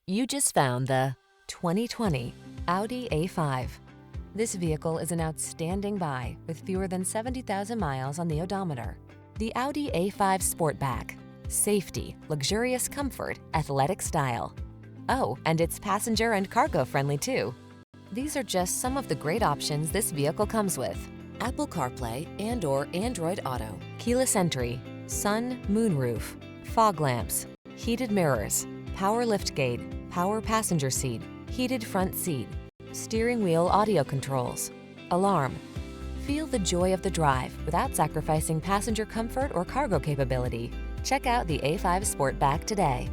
You just found the 2020 Audi A5. This vehicle is an outstanding buy with fewer than 70,000 miles on the odometer. The Audi A5 Sportback. Safety, luxurious comfort, athletic style. Oh, and it's passenger and cargo friendly too. These are just some of the great options this vehicle comes with: Apple CarPlay and/or Android Auto, keyless entry, sun, moonroof, fog lamps, heated mirrors, power liftgate, power passenger seat, heated front seat, steering wheel audio controls, alarm. Feel the joy of the drive without sacrificing passenger comfort or cargo capability. Check out the A5 Sportback today.